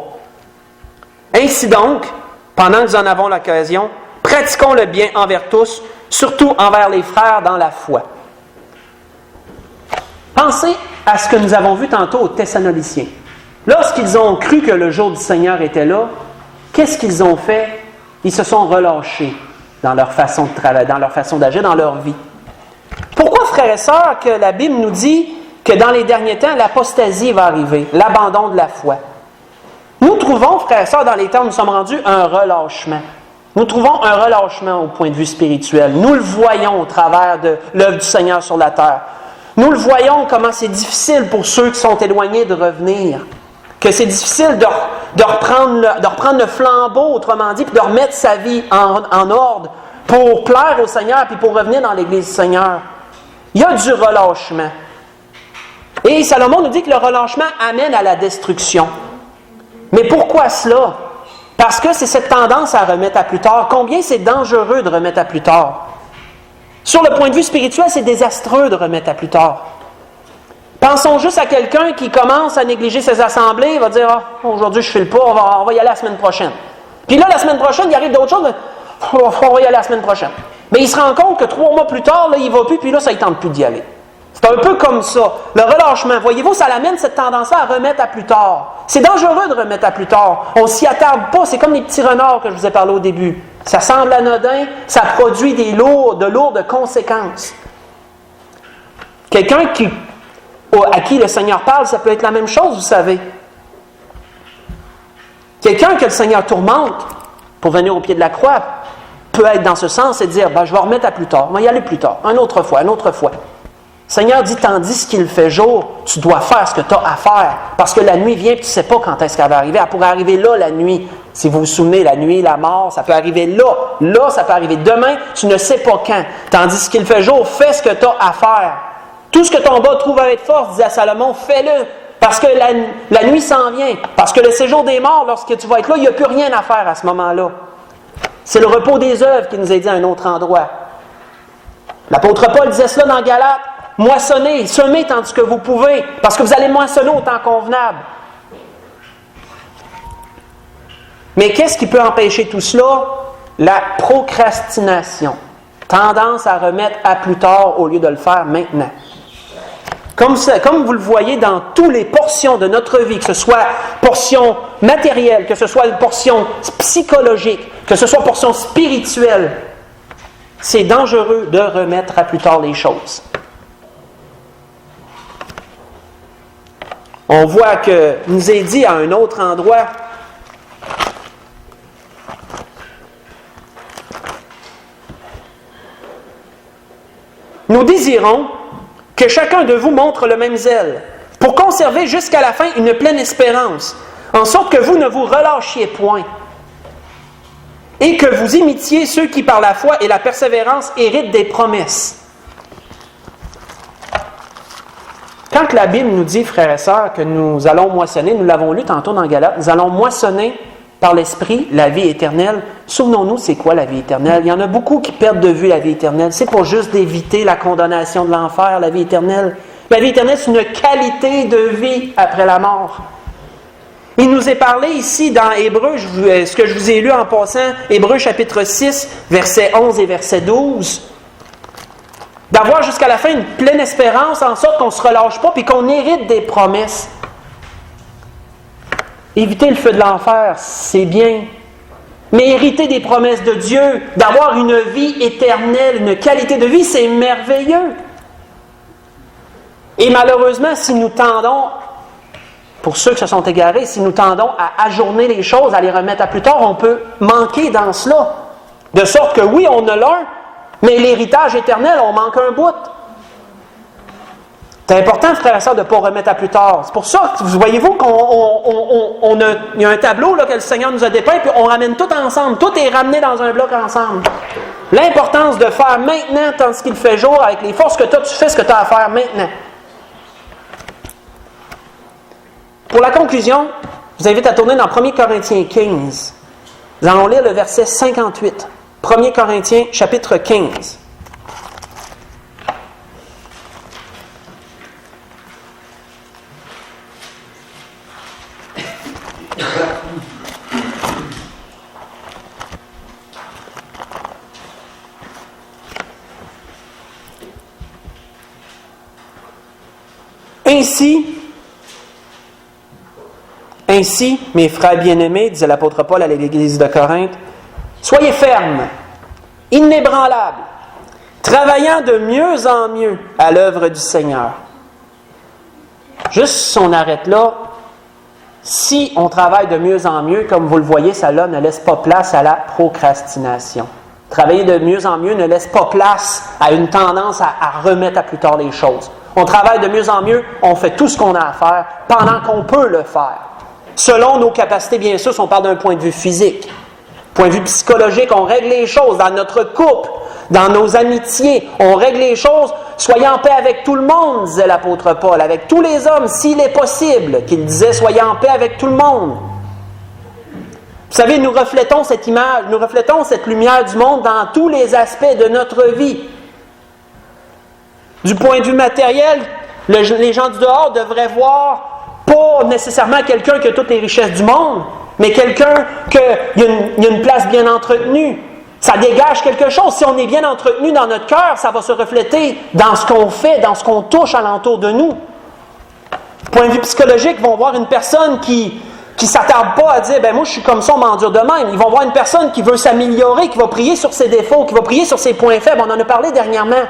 Ainsi donc, pendant que nous en avons l'occasion, pratiquons le bien envers tous, surtout envers les frères dans la foi. Pensez à ce que nous avons vu tantôt aux Thessaloniciens. Lorsqu'ils ont cru que le jour du Seigneur était là, qu'est-ce qu'ils ont fait? Ils se sont relâchés dans leur façon de travailler, dans leur façon d'agir, dans leur vie. Pourquoi, frères et sœurs, que la Bible nous dit que dans les derniers temps, l'apostasie va arriver, l'abandon de la foi? Nous trouvons, frères et sœurs, dans les temps où nous sommes rendus, un relâchement. Nous trouvons un relâchement au point de vue spirituel. Nous le voyons au travers de l'œuvre du Seigneur sur la terre. Nous le voyons comment c'est difficile pour ceux qui sont éloignés de revenir. Que c'est difficile de reprendre le flambeau, autrement dit, puis de remettre sa vie en ordre pour plaire au Seigneur puis pour revenir dans l'Église du Seigneur. Il y a du relâchement. Et Salomon nous dit que le relâchement amène à la destruction. Mais pourquoi cela? Parce que c'est cette tendance à remettre à plus tard. Combien c'est dangereux de remettre à plus tard? Sur le point de vue spirituel, c'est désastreux de remettre à plus tard. Pensons juste à quelqu'un qui commence à négliger ses assemblées, il va dire « aujourd'hui je ne file pas, on va y aller la semaine prochaine. » Puis là, la semaine prochaine, il arrive d'autres choses, « on va y aller la semaine prochaine. » Mais il se rend compte que 3 mois plus tard, là, il ne va plus, puis là, ça ne tente plus d'y aller. C'est un peu comme ça. Le relâchement, voyez-vous, ça l'amène cette tendance-là à remettre à plus tard. C'est dangereux de remettre à plus tard. On ne s'y attarde pas. C'est comme les petits renards que je vous ai parlé au début. Ça semble anodin, ça produit de lourdes conséquences. Quelqu'un à qui le Seigneur parle, ça peut être la même chose, vous savez. Quelqu'un que le Seigneur tourmente pour venir au pied de la croix peut être dans ce sens et dire « je vais remettre à plus tard, on va y aller plus tard, une autre fois. » Le Seigneur dit, tandis qu'il fait jour, tu dois faire ce que tu as à faire. Parce que la nuit vient et tu ne sais pas quand est-ce qu'elle va arriver. Elle pourrait arriver là, la nuit. Si vous vous souvenez, la nuit, la mort, ça peut arriver là. Là, ça peut arriver demain, tu ne sais pas quand. Tandis qu'il fait jour, fais ce que tu as à faire. Tout ce que ton bas trouve avec force, disait Salomon, fais-le. Parce que la nuit s'en vient. Parce que le séjour des morts, lorsque tu vas être là, il n'y a plus rien à faire à ce moment-là. C'est le repos des œuvres qui nous est dit à un autre endroit. L'apôtre Paul disait cela dans Galates. Moissonnez, semez tandis que vous pouvez, parce que vous allez moissonner au temps convenable. Mais qu'est-ce qui peut empêcher tout cela? La procrastination. Tendance à remettre à plus tard au lieu de le faire maintenant. Comme vous le voyez dans toutes les portions de notre vie, que ce soit portion matérielle, que ce soit une portion psychologique, que ce soit portion spirituelle, c'est dangereux de remettre à plus tard les choses. On voit que nous est dit à un autre endroit, nous désirons que chacun de vous montre le même zèle, pour conserver jusqu'à la fin une pleine espérance, en sorte que vous ne vous relâchiez point, et que vous imitiez ceux qui par la foi et la persévérance héritent des promesses. Quand la Bible nous dit, frères et sœurs, que nous allons moissonner, nous l'avons lu tantôt dans Galates, nous allons moissonner par l'Esprit la vie éternelle. Souvenons-nous, c'est quoi la vie éternelle? Il y en a beaucoup qui perdent de vue la vie éternelle. C'est pas juste d'éviter la condamnation de l'enfer, la vie éternelle. La vie éternelle, c'est une qualité de vie après la mort. Il nous est parlé ici dans Hébreux, ce que je vous ai lu en passant, Hébreux chapitre 6, versets 11 et verset 12, d'avoir jusqu'à la fin une pleine espérance, en sorte qu'on ne se relâche pas et qu'on hérite des promesses. Éviter le feu de l'enfer, c'est bien. Mais hériter des promesses de Dieu, d'avoir une vie éternelle, une qualité de vie, c'est merveilleux. Et malheureusement, si nous tendons, pour ceux qui se sont égarés, si nous tendons à ajourner les choses, à les remettre à plus tard, on peut manquer dans cela. De sorte que oui, on a l'un, mais l'héritage éternel, on manque un bout. C'est important, frères et sœurs, de ne pas remettre à plus tard. C'est pour ça que, voyez-vous, il y a un tableau là, que le Seigneur nous a dépeint, puis on ramène tout ensemble. Tout est ramené dans un bloc ensemble. L'importance de faire maintenant, tant qu'il fait jour, avec les forces que tu as, tu fais ce que tu as à faire maintenant. Pour la conclusion, je vous invite à tourner dans 1 Corinthiens 15. Nous allons lire le verset 58. 1 Corinthiens, chapitre 15. Ainsi, mes frères bien-aimés, disait l'apôtre Paul à l'église de Corinthe, soyez fermes, inébranlables, travaillant de mieux en mieux à l'œuvre du Seigneur. Juste si on arrête là, si on travaille de mieux en mieux, comme vous le voyez, ça là ne laisse pas place à la procrastination. Travailler de mieux en mieux ne laisse pas place à une tendance à remettre à plus tard les choses. On travaille de mieux en mieux, on fait tout ce qu'on a à faire pendant qu'on peut le faire. Selon nos capacités, bien sûr, si on parle d'un point de vue physique. Point de vue psychologique, on règle les choses dans notre couple, dans nos amitiés. On règle les choses, soyez en paix avec tout le monde, disait l'apôtre Paul, avec tous les hommes, s'il est possible, qu'il disait, soyez en paix avec tout le monde. Vous savez, nous reflétons cette image, nous reflétons cette lumière du monde dans tous les aspects de notre vie. Du point de vue matériel, les gens du dehors devraient voir pas nécessairement quelqu'un qui a toutes les richesses du monde, mais quelqu'un qui a une place bien entretenue. Ça dégage quelque chose. Si on est bien entretenu dans notre cœur, ça va se refléter dans ce qu'on fait, dans ce qu'on touche alentour de nous. Du point de vue psychologique, ils vont voir une personne qui ne s'attarde pas à dire « ben moi je suis comme ça, on m'endure de même ». Ils vont voir une personne qui veut s'améliorer, qui va prier sur ses défauts, qui va prier sur ses points faibles. On en a parlé dernièrement.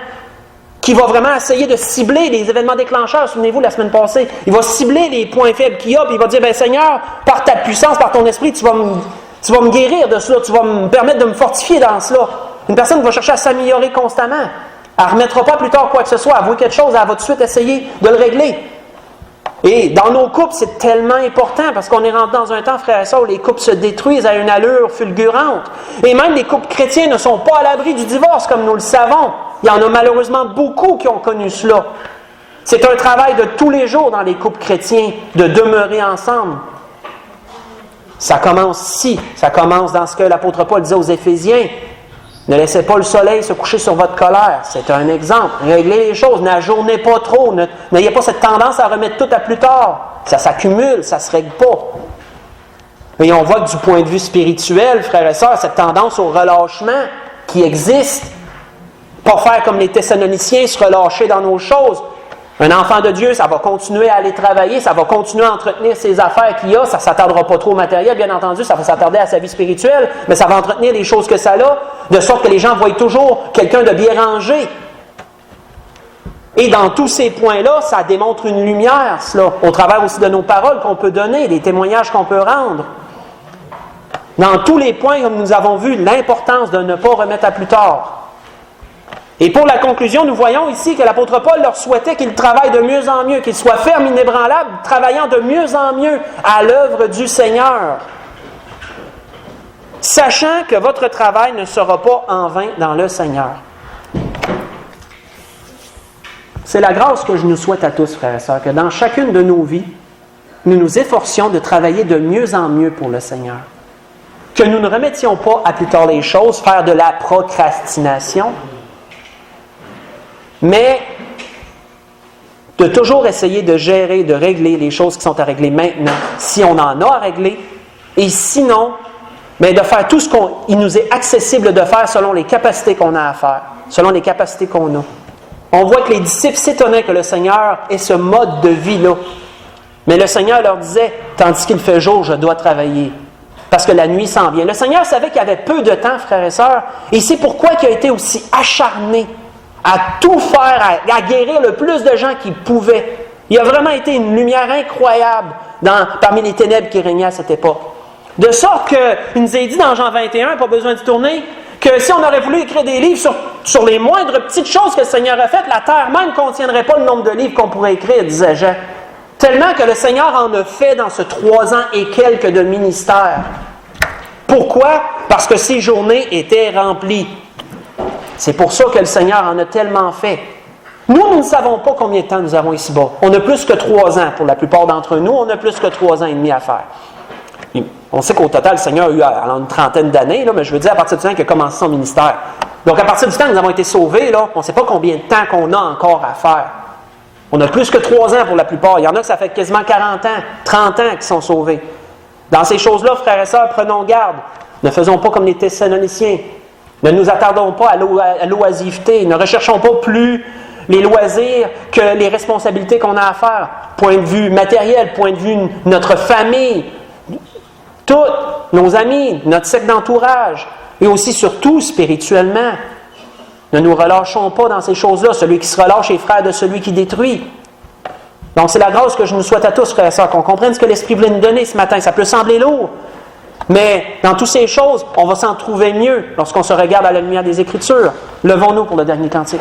Qui va vraiment essayer de cibler les événements déclencheurs. Souvenez-vous, la semaine passée, il va cibler les points faibles qu'il y a, puis il va dire, « ben Seigneur, par ta puissance, par ton esprit, tu vas me guérir de cela, tu vas me permettre de me fortifier dans cela. » Une personne va chercher à s'améliorer constamment. Elle ne remettra pas plus tard quoi que ce soit. Elle voit quelque chose, elle va tout de suite essayer de le régler. Et dans nos couples, c'est tellement important parce qu'on est rentré dans un temps, frères et sœurs, où les couples se détruisent à une allure fulgurante. Et même les couples chrétiens ne sont pas à l'abri du divorce, comme nous le savons. Il y en a malheureusement beaucoup qui ont connu cela. C'est un travail de tous les jours dans les couples chrétiens de demeurer ensemble. Ça commence ici. Ça commence dans ce que l'apôtre Paul disait aux Éphésiens. Ne laissez pas le soleil se coucher sur votre colère. C'est un exemple. Réglez les choses. N'ajournez pas trop. N'ayez pas cette tendance à remettre tout à plus tard. Ça s'accumule, ça ne se règle pas. Et on voit que du point de vue spirituel, frères et sœurs, cette tendance au relâchement qui existe. Pas faire comme les Thessaloniciens, se relâcher dans nos choses. Un enfant de Dieu, ça va continuer à aller travailler, ça va continuer à entretenir ses affaires qu'il a, ça ne s'attardera pas trop au matériel, bien entendu, ça va s'attarder à sa vie spirituelle, mais ça va entretenir les choses que ça a, de sorte que les gens voient toujours quelqu'un de bien rangé. Et dans tous ces points-là, ça démontre une lumière, cela, au travers aussi de nos paroles qu'on peut donner, des témoignages qu'on peut rendre. Dans tous les points, comme nous avons vu, l'importance de ne pas remettre à plus tard. Et pour la conclusion, nous voyons ici que l'apôtre Paul leur souhaitait qu'ils travaillent de mieux en mieux, qu'ils soient fermes, inébranlables, travaillant de mieux en mieux à l'œuvre du Seigneur, sachant que votre travail ne sera pas en vain dans le Seigneur. C'est la grâce que je nous souhaite à tous, frères et sœurs, que dans chacune de nos vies, nous nous efforcions de travailler de mieux en mieux pour le Seigneur. Que nous ne remettions pas à plus tard les choses, faire de la procrastination, mais de toujours essayer de gérer, de régler les choses qui sont à régler maintenant, si on en a à régler, et sinon, mais de faire tout ce qu'il nous est accessible de faire selon les capacités qu'on a à faire, selon les capacités qu'on a. On voit que les disciples s'étonnaient que le Seigneur ait ce mode de vie-là. Mais le Seigneur leur disait, tandis qu'il fait jour, je dois travailler. Parce que la nuit s'en vient. Le Seigneur savait qu'il y avait peu de temps, frères et sœurs, et c'est pourquoi il a été aussi acharné à tout faire, à guérir le plus de gens qu'il pouvait. Il a vraiment été une lumière incroyable parmi les ténèbres qui régnaient à cette époque. De sorte qu'il nous a dit dans Jean 21, pas besoin de tourner, que si on aurait voulu écrire des livres sur les moindres petites choses que le Seigneur a faites, la terre même ne contiendrait pas le nombre de livres qu'on pourrait écrire, disait Jean. Tellement que le Seigneur en a fait dans ce 3 ans et quelques de ministère. Pourquoi? Parce que ces journées étaient remplies. C'est pour ça que le Seigneur en a tellement fait. Nous ne savons pas combien de temps nous avons ici-bas. On a plus que 3 ans pour la plupart d'entre nous. On a plus que 3 ans et demi à faire. On sait qu'au total, le Seigneur a eu une trentaine d'années, là, mais je veux dire à partir du temps qu'il a commencé son ministère. Donc à partir du temps que nous avons été sauvés, là, on ne sait pas combien de temps qu'on a encore à faire. On a plus que 3 ans pour la plupart. Il y en a que ça fait quasiment 40 ans, 30 ans qui sont sauvés. Dans ces choses-là, frères et sœurs, prenons garde. Ne faisons pas comme les Thessaloniciens. Ne nous attardons pas à l'oisiveté. Ne recherchons pas plus les loisirs que les responsabilités qu'on a à faire. Point de vue matériel, point de vue de notre famille, tous nos amis, notre cercle d'entourage, et aussi surtout spirituellement. Ne nous relâchons pas dans ces choses-là. Celui qui se relâche est frère de celui qui détruit. Donc c'est la grâce que je nous souhaite à tous, frères et sœurs, qu'on comprenne ce que l'Esprit voulait nous donner ce matin. Ça peut sembler lourd, mais dans toutes ces choses, on va s'en trouver mieux lorsqu'on se regarde à la lumière des Écritures. Levons-nous pour le dernier cantique.